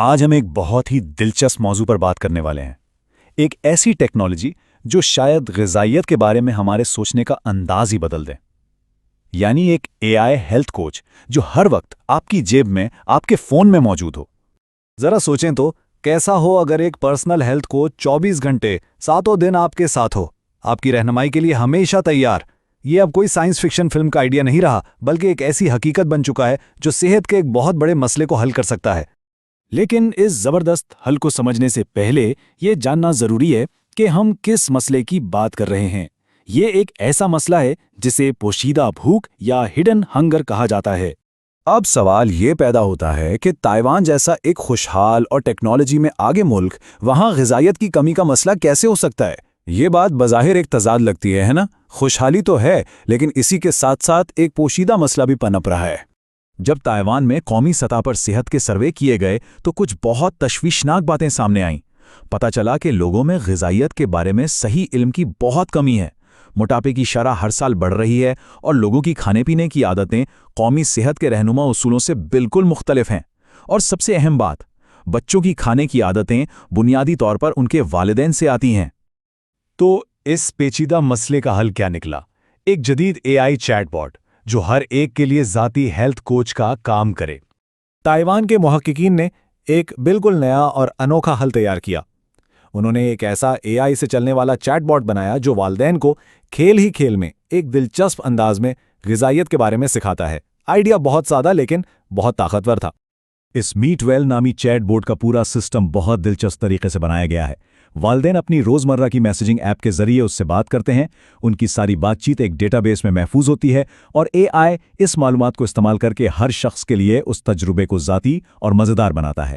آج ہم ایک بہت ہی دلچسپ موضوع پر بات کرنے والے ہیں۔ ایک ایسی ٹیکنالوجی جو شاید غذائیت کے بارے میں ہمارے سوچنے کا انداز ہی بدل دے۔ یعنی ایک اے آئی ہیلتھ کوچ جو ہر وقت آپ کی جیب میں، آپ کے فون میں موجود ہو۔ ذرا سوچیں تو کیسا ہو اگر ایک پرسنل ہیلتھ کوچ 24 گھنٹے ساتوں دن آپ کے ساتھ ہو، آپ کی رہنمائی کے لیے ہمیشہ تیار۔ یہ اب کوئی سائنس فکشن فلم کا آئیڈیا نہیں رہا، بلکہ ایک ایسی حقیقت بن چکا ہے جو صحت کے ایک بہت بڑے مسئلے کو حل کر سکتا ہے۔ لیکن اس زبردست حل کو سمجھنے سے پہلے یہ جاننا ضروری ہے کہ ہم کس مسئلے کی بات کر رہے ہیں۔ یہ ایک ایسا مسئلہ ہے جسے پوشیدہ بھوک یا ہڈن ہنگر کہا جاتا ہے۔ اب سوال یہ پیدا ہوتا ہے کہ تائیوان جیسا ایک خوشحال اور ٹیکنالوجی میں آگے ملک، وہاں غذائیت کی کمی کا مسئلہ کیسے ہو سکتا ہے؟ یہ بات بظاہر ایک تضاد لگتی ہے نا؟ خوشحالی تو ہے، لیکن اسی کے ساتھ ساتھ ایک پوشیدہ مسئلہ بھی پنپ رہا ہے۔ جب تائیوان میں قومی سطح پر صحت کے سروے کیے گئے تو کچھ بہت تشویشناک باتیں سامنے آئیں۔ پتہ چلا کہ لوگوں میں غذائیت کے بارے میں صحیح علم کی بہت کمی ہے۔ موٹاپے کی شرح ہر سال بڑھ رہی ہے اور لوگوں کی کھانے پینے کی عادتیں قومی صحت کے رہنما اصولوں سے بالکل مختلف ہیں۔ اور سب سے اہم بات، بچوں کی کھانے کی عادتیں بنیادی طور پر ان کے والدین سے آتی ہیں۔ تو اس پیچیدہ مسئلے کا حل کیا نکلا؟ ایک جدید اے آئی چیٹ باٹ جو ہر ایک کے لیے ذاتی ہیلتھ کوچ کا کام کرے۔ تائیوان کے محققین نے ایک بالکل نیا اور انوکھا حل تیار کیا۔ انہوں نے ایک ایسا اے آئی سے چلنے والا چیٹ باٹ بنایا جو والدین کو کھیل ہی کھیل میں ایک دلچسپ انداز میں غذائیت کے بارے میں سکھاتا ہے۔ آئیڈیا بہت سادہ لیکن بہت طاقتور تھا۔ اس میٹ ویل نامی چیٹ بوٹ کا پورا سسٹم بہت دلچسپ طریقے سے بنایا گیا ہے۔ والدین اپنی روزمرہ کی میسیجنگ ایپ کے ذریعے اس سے بات کرتے ہیں، ان کی ساری بات چیت ایک ڈیٹا بیس میں محفوظ ہوتی ہے اور اے آئی اس معلومات کو استعمال کر کے ہر شخص کے لیے اس تجربے کو ذاتی اور مزیدار بناتا ہے۔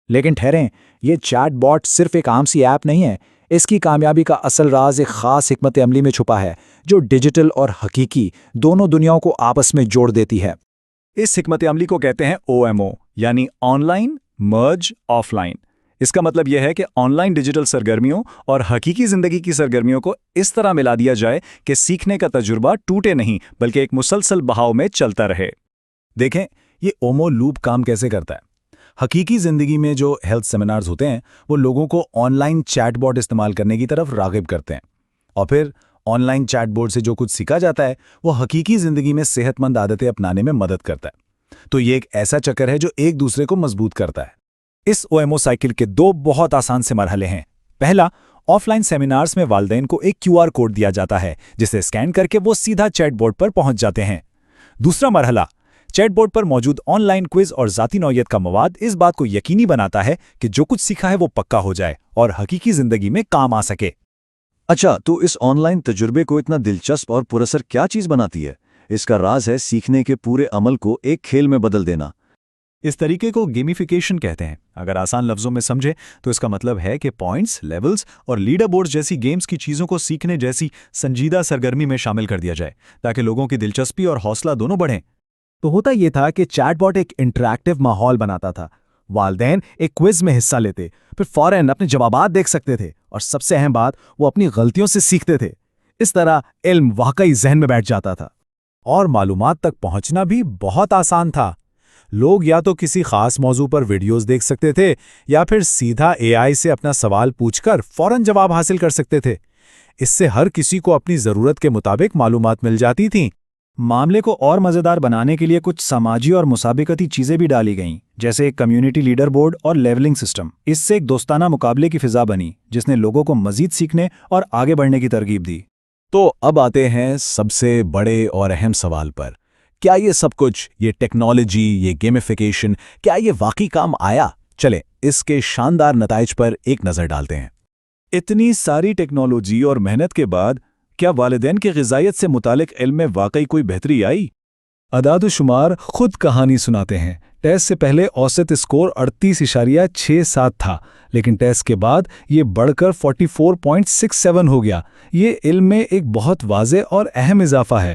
لیکن ٹھہریں، یہ چیٹ باٹ صرف ایک عام سی ایپ نہیں ہے۔ اس کی کامیابی کا اصل راز ایک خاص حکمت عملی میں چھپا ہے جو ڈیجیٹل اور حقیقی دونوں دنیاؤں کو آپس میں جوڑ دیتی ہے۔ اس حکمت عملی کو کہتے ہیں OMO، یعنی online merge offline. اس کا مطلب یہ ہے کہ آن لائن ڈیجیٹل سرگرمیوں اور حقیقی زندگی کی سرگرمیوں کو اس طرح ملا دیا جائے کہ سیکھنے کا تجربہ ٹوٹے نہیں بلکہ ایک مسلسل بہاؤ میں چلتا رہے۔ دیکھیں یہ OMO لوپ کام کیسے کرتا ہے۔ حقیقی زندگی میں جو ہیلتھ سیمینارز ہوتے ہیں وہ لوگوں کو آن لائن چیٹ باٹ استعمال کرنے کی طرف راغب کرتے ہیں، اور پھر آن لائن چیٹ باٹ سے جو کچھ سیکھا جاتا ہے وہ حقیقی زندگی میں صحت مند عادتیں اپنانے میں مدد کرتا ہے۔ تو یہ ایک ایسا چکر ہے جو ایک دوسرے کو مضبوط کرتا ہے۔ اس OMO سائیکل کے دو بہت آسان سے مرحلے ہیں۔ پہلا، آف لائن سیمینارز میں والدین کو ایک QR کوڈ دیا جاتا ہے جسے اسکین کر کے وہ سیدھا چیٹ بورڈ پر پہنچ جاتے ہیں۔ دوسرا مرحلہ، چیٹ بورڈ پر موجود آن لائن کوئز اور ذاتی نوعیت کا مواد اس بات کو یقینی بناتا ہے کہ جو کچھ سیکھا ہے وہ پکا ہو جائے اور حقیقی زندگی میں کام آ سکے۔ اچھا، تو اس آن لائن تجربے کو اتنا دلچسپ اور پراثر کیا چیز بناتی ہے؟ اس کا راز ہے سیکھنے کے پورے عمل کو ایک کھیل میں بدل دینا۔ اس طریقے کو گیمیفیکیشن کہتے ہیں۔ اگر آسان لفظوں میں سمجھے تو اس کا مطلب ہے کہ پوائنٹس، لیولز اور لیڈر بورڈز جیسی گیمز کی چیزوں کو سیکھنے جیسی سنجیدہ سرگرمی میں شامل کر دیا جائے تاکہ لوگوں کی دلچسپی اور حوصلہ دونوں بڑھیں۔ تو ہوتا یہ تھا کہ چیٹ باٹ ایک انٹریکٹیو ماحول بناتا تھا۔ والدین ایک کوئز میں حصہ لیتے، پھر فوراً اپنے جوابات دیکھ سکتے تھے، اور سب سے اہم بات، وہ اپنی غلطیوں سے سیکھتے تھے۔ اس طرح علم واقعی ذہن میں بیٹھ جاتا تھا۔ اور معلومات تک پہنچنا بھی بہت آسان تھا۔ لوگ یا تو کسی خاص موضوع پر ویڈیوز دیکھ سکتے تھے یا پھر سیدھا اے آئی سے اپنا سوال پوچھ کر فوراً جواب حاصل کر سکتے تھے۔ اس سے ہر کسی کو اپنی ضرورت کے مطابق معلومات مل جاتی تھیں۔ معاملے کو اور مزیدار بنانے کے لیے کچھ سماجی اور مسابقتی چیزیں بھی ڈالی گئیں، جیسے ایک کمیونٹی لیڈر بورڈ اور لیولنگ سسٹم۔ اس سے ایک دوستانہ مقابلے کی فضا بنی جس نے لوگوں کو مزید سیکھنے اور آگے بڑھنے کی ترغیب دی۔ تو اب آتے ہیں سب سے بڑے اور اہم سوال پر، کیا یہ سب کچھ، یہ ٹیکنالوجی، یہ گیمیفیکیشن، کیا یہ واقعی کام آیا؟ چلیں اس کے شاندار نتائج پر ایک نظر ڈالتے ہیں۔ اتنی ساری ٹیکنالوجی اور محنت کے بعد کیا والدین کے غذائیت سے متعلق علم میں واقعی کوئی بہتری آئی؟ اعداد و شمار خود کہانی سناتے ہیں۔ ٹیسٹ سے پہلے اوسط اسکور 38.67 تھا، لیکن ٹیسٹ کے بعد یہ بڑھ کر 44.67 ہو گیا۔ یہ علم میں ایک بہت واضح اور اہم اضافہ ہے۔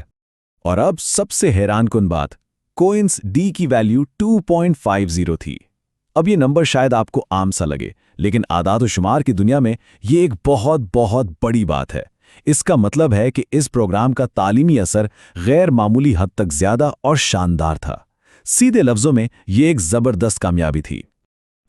اور اب سب سے حیران کن بات، کوئنس ڈی کی ویلیو 2.50 تھی۔ اب یہ نمبر شاید آپ کو عام سا لگے، لیکن اعداد و شمار کی دنیا میں یہ ایک بہت بہت بڑی بات ہے۔ اس کا مطلب ہے کہ اس پروگرام کا تعلیمی اثر غیر معمولی حد تک زیادہ اور شاندار تھا۔ سیدھے لفظوں میں یہ ایک زبردست کامیابی تھی۔